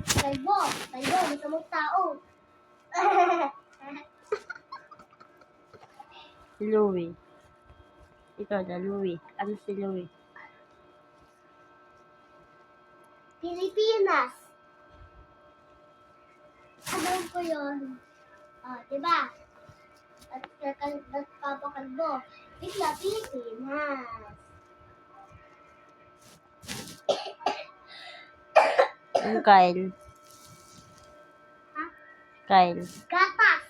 Kalbo, gusto mong tao. Si Louie. Ikaw na, Louie. Ano si Louie? Pilipinas. Alam ko yun. Oh, diba? At papakalbo. Bigla, Pilipinas. Yung Kyle. Ha? Kyle. Gatas.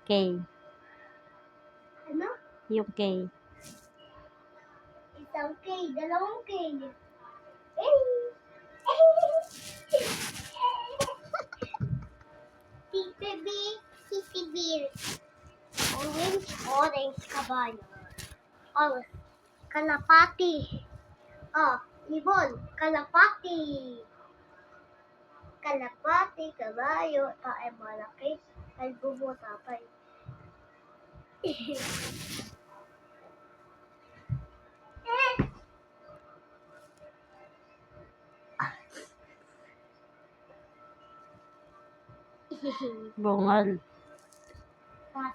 K. Ano? Yung K. Isang K, dalawang K. Tito B, Titi B. Orange kabayo. Oh, kalapati. Oh, ibon, kalapati. Kalapati, kabayo, tae malaki, kalbubo, tapay. Bungal. Pas.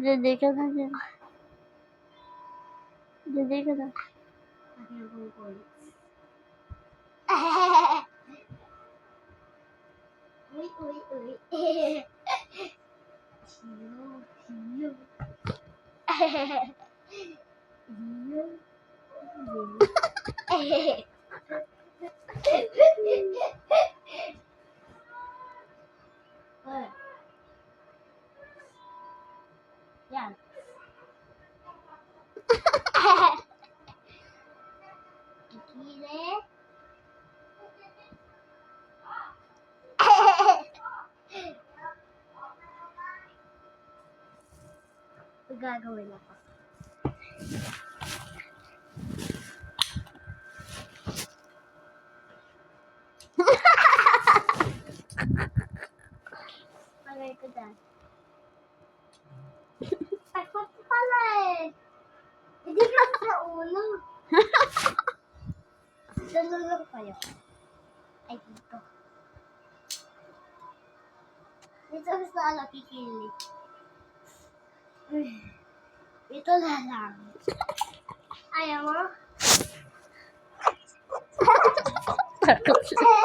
Dede ka na dyan. Dede ka na. Uy. Siyo. Yan. Kikile. Gagawin ako. Palay ko dyan. Takot pala eh. Hindi ka sa ulo. Dalulong kayo. Ay, dito. Dito sa ano, kikili. Ito na lang. Ayaw mo? Takot siya.